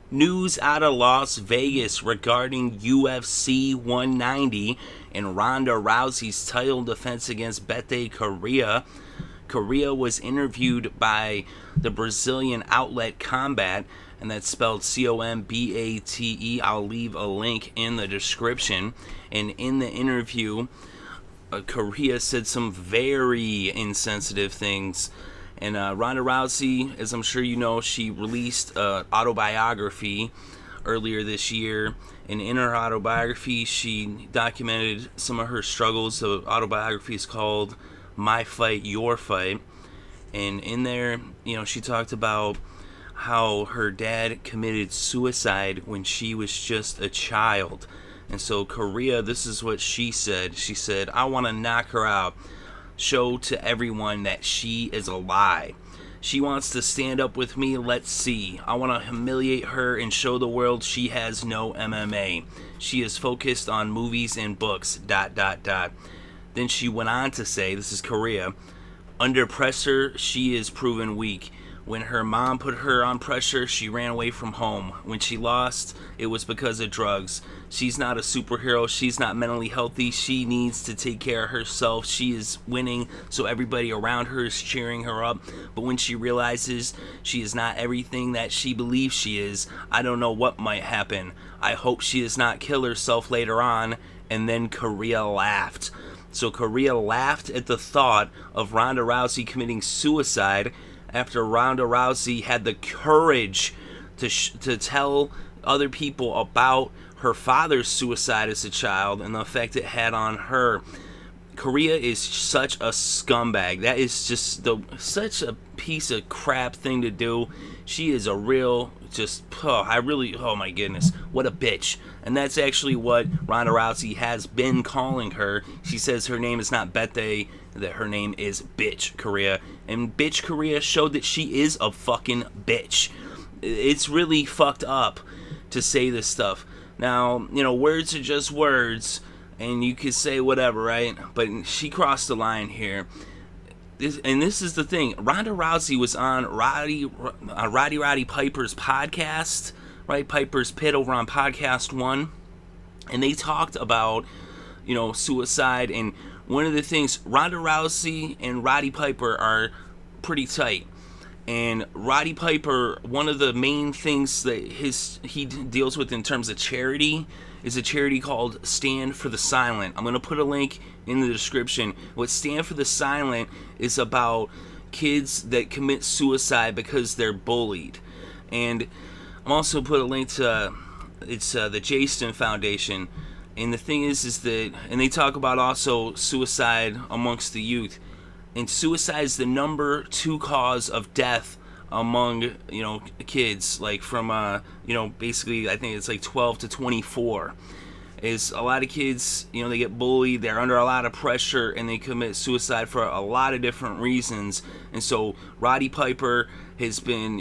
News out of Las Vegas regarding UFC 190 and Ronda Rousey's title defense against Bethe Correia. Correia was interviewed by the Brazilian outlet Combate, and that's spelled Combate. I'll leave a link in the description. And in the interview, Correia said some very insensitive things. And Ronda Rousey, as I'm sure you know, she released an autobiography earlier this year. And in her autobiography, she documented some of her struggles. The autobiography is called My Fight, Your Fight. And in there, she talked about how her dad committed suicide when she was just a child. And so Correia, this is what she said. She said, "I want to knock her out. Show to everyone that she is a lie. She wants to stand up with me. Let's see. I want to humiliate her and show the world she has no MMA. She is focused on movies and books, ... Then she went on to say, this is Correia, under pressure, she is proven weak. When her mom put her on pressure, she ran away from home. When she lost, it was because of drugs. She's not a superhero. She's not mentally healthy. She needs to take care of herself. She is winning, so everybody around her is cheering her up. But when she realizes she is not everything that she believes she is, I don't know what might happen. I hope she does not kill herself later on." And then Correia laughed. So Correia laughed at the thought of Ronda Rousey committing suicide after Ronda Rousey had the courage to tell other people about her father's suicide as a child and the effect it had on her. Correia is such a scumbag. That is just such a piece of crap thing to do. She is a real, oh my goodness, what a bitch. And that's actually what Ronda Rousey has been calling her. She says her name is not Bethe, that her name is Bitch Correia. And Bitch Correia showed that she is a fucking bitch. It's really fucked up to say this stuff. Now, words are just words, and you could say whatever, right? But she crossed the line here. This is the thing. Ronda Rousey was on Rowdy Roddy Piper's podcast, right? Piper's Pit over on Podcast One, and they talked about, suicide. And one of the things, Ronda Rousey and Roddy Piper are pretty tight. And Roddy Piper, one of the main things that he deals with in terms of charity is a charity called Stand for the Silent. I'm going to put a link in the description. What Stand for the Silent is about kids that commit suicide because they're bullied. And I'm also put a link to the Jason Foundation. And the thing is that, and they talk about also suicide amongst the youth. And suicide is the number 2 cause of death among, kids, like from, basically, I think it's like 12 to 24. Is a lot of kids, they get bullied, they're under a lot of pressure, and they commit suicide for a lot of different reasons. And so Roddy Piper has been,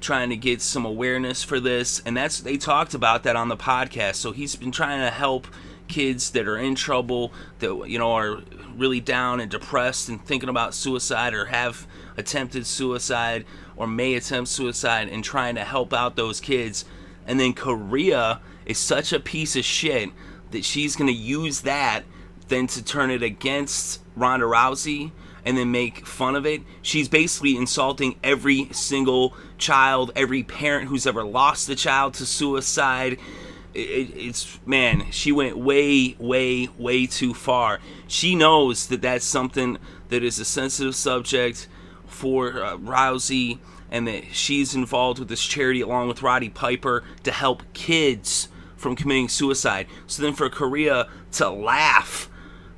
trying to get some awareness for this, and they talked about that on the podcast. So he's been trying to help kids that are in trouble, that are really down and depressed and thinking about suicide, or have attempted suicide or may attempt suicide, and trying to help out those kids. And then Correia is such a piece of shit that she's going to use that then to turn it against Ronda Rousey and then make fun of it. She's basically insulting every single child, every parent who's ever lost a child to suicide. Man, she went way, way, way too far. She knows that that's something that is a sensitive subject for Rousey, and that she's involved with this charity along with Roddy Piper to help kids from committing suicide. So then for Correia to laugh,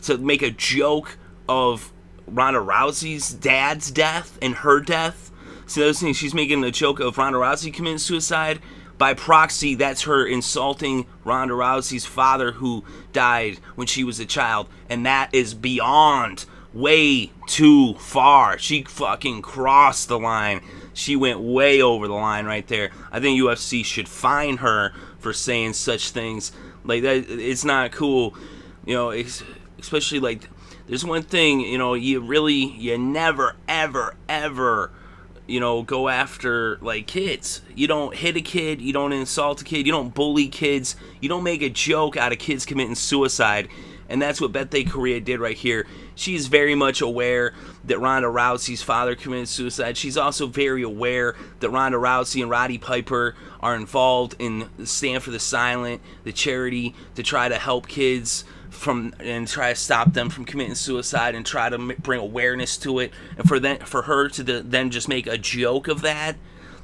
to make a joke of Ronda Rousey's dad's death and her death. See, those things, she's making a joke of Ronda Rousey committing suicide. By proxy, that's her insulting Ronda Rousey's father who died when she was a child. And that is beyond, way too far. She fucking crossed the line. She went way over the line right there. I think UFC should fine her for saying such things. Like, that, it's not cool. Especially, like, there's one thing, you never, ever, ever you know, go after, like, kids. You don't hit a kid, you don't insult a kid, you don't bully kids, you don't make a joke out of kids committing suicide. And that's what Bethe Correia did right here. She's very much aware that Ronda Rousey's father committed suicide. She's also very aware that Ronda Rousey and Roddy Piper are involved in Stand for the Silent, the charity, to try to help kids and try to stop them from committing suicide and try to bring awareness to it. And for her to then just make a joke of that,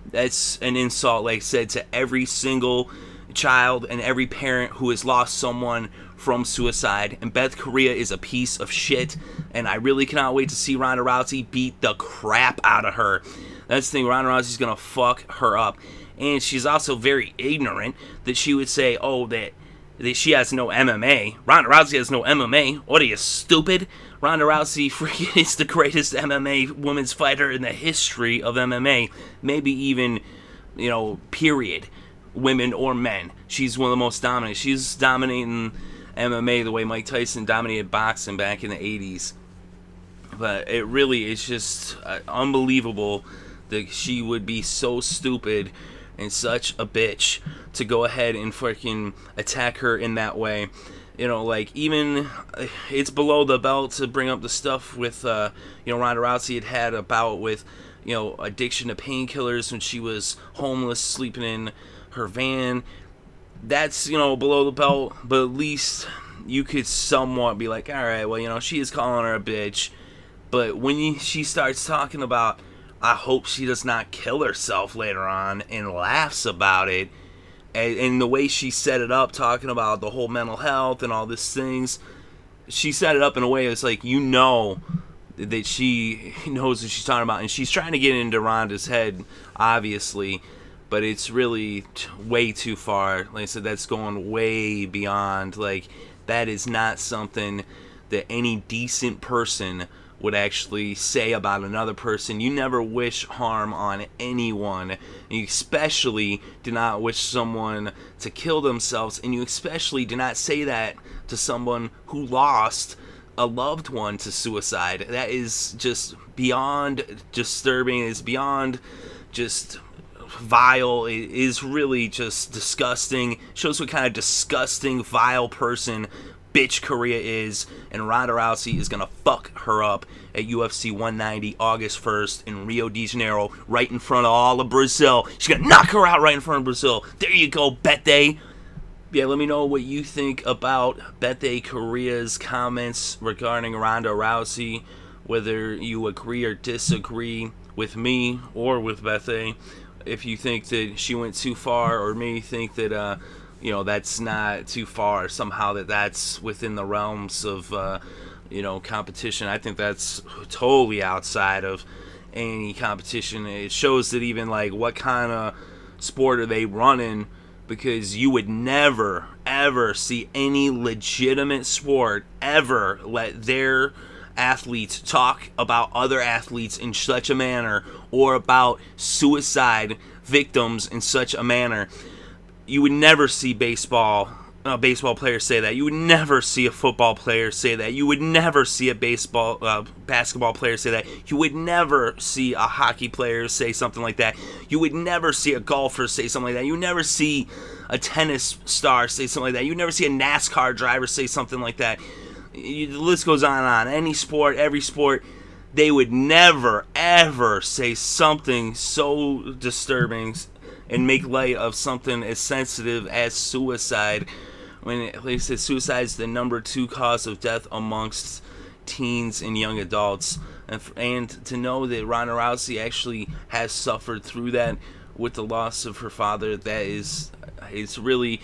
that's an insult, like I said, to every single child and every parent who has lost someone from suicide. And Bethe Correia is a piece of shit, and I really cannot wait to see Ronda Rousey beat the crap out of her. That's the thing, Ronda Rousey's gonna fuck her up. And she's also very ignorant that she would say, oh, that she has no MMA. Ronda Rousey has no MMA. What are you, stupid? Ronda Rousey freaking is the greatest MMA women's fighter in the history of MMA. Maybe even, you know, period. Women or men. She's one of the most dominant. She's dominating MMA the way Mike Tyson dominated boxing back in the 80s. But it really is just unbelievable that she would be so stupid and such a bitch to go ahead and freaking attack her in that way. You know, like, even it's below the belt to bring up the stuff with, you know, Ronda Rousey had a bout with, you know, addiction to painkillers when she was homeless, sleeping in her van. That's, you know, below the belt, but at least you could somewhat be like, alright, well, you know, she is calling her a bitch. But when she starts talking about, I hope she does not kill herself later on, and laughs about it, and the way she set it up, talking about the whole mental health and all these things, she set it up in a way that's like, you know that she knows what she's talking about, and she's trying to get into Ronda's head, obviously, but it's really way too far. Like I said, that's going way beyond. Like, that is not something that any decent person would actually say about another person. You never wish harm on anyone. You especially do not wish someone to kill themselves, and you especially do not say that to someone who lost a loved one to suicide. That is just beyond disturbing. It's beyond just vile. It is really just disgusting. Shows what kind of disgusting, vile person bitch Correia is, and Ronda Rousey is gonna fuck her up at UFC 190 August 1st in Rio de Janeiro, right in front of all of Brazil. She's gonna knock her out right in front of Brazil. There you go, Bethe. Yeah, let me know what you think about Bethe Correia's comments regarding Ronda Rousey, whether you agree or disagree with me or with Bethe. If you think that she went too far, or maybe think that you know, that's not too far, somehow that's within the realms of you know, competition. I think that's totally outside of any competition. It shows that even, like, what kind of sport are they running, because you would never ever see any legitimate sport ever let their athletes talk about other athletes in such a manner, or about suicide victims in such a manner. You would never see baseball players say that. You would never see a football player say that. You would never see a basketball player say that. You would never see a hockey player say something like that. You would never see a golfer say something like that. You would never see a tennis star say something like that. You would never see a NASCAR driver say something like that. The list goes on and on. Any sport, every sport, they would never, ever say something so disturbing and make light of something as sensitive as suicide. When, like I said, suicide is the #2 cause of death amongst teens and young adults. And to know that Ronda Rousey actually has suffered through that with the loss of her father, that is, it's really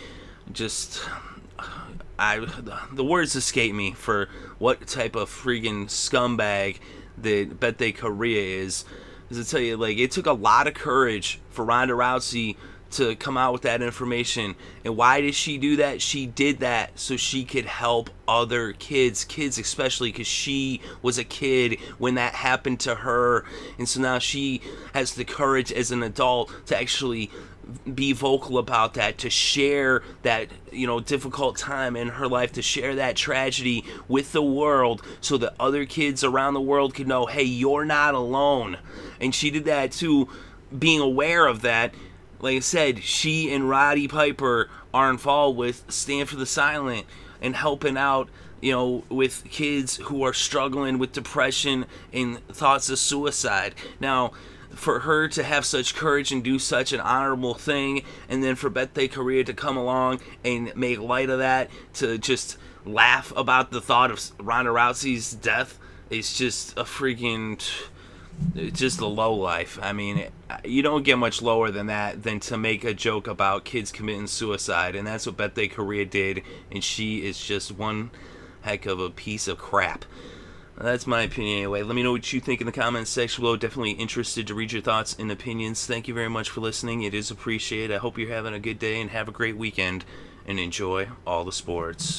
just, the words escape me for what type of freaking scumbag that Bethe Correia is. Is to tell you, like, it took a lot of courage for Ronda Rousey to come out with that information. And why did she do that? She did that so she could help other kids especially, because she was a kid when that happened to her. And so now she has the courage as an adult to actually be vocal about that, to share that, difficult time in her life, to share that tragedy with the world so that other kids around the world could know, hey, you're not alone. And she did that too, being aware of that. Like I said, she and Roddy Piper are involved with Stand for the Silent and helping out, with kids who are struggling with depression and thoughts of suicide. Now, for her to have such courage and do such an honorable thing, and then for Bethe Correia to come along and make light of that, to just laugh about the thought of Ronda Rousey's death, is just a freaking... just a low life. I mean, you don't get much lower than that, than to make a joke about kids committing suicide, and that's what Bethe Correia did, and she is just one heck of a piece of crap. That's my opinion anyway. Let me know what you think in the comments section below. Definitely interested to read your thoughts and opinions. Thank you very much for listening. It is appreciated. I hope you're having a good day and have a great weekend, and enjoy all the sports.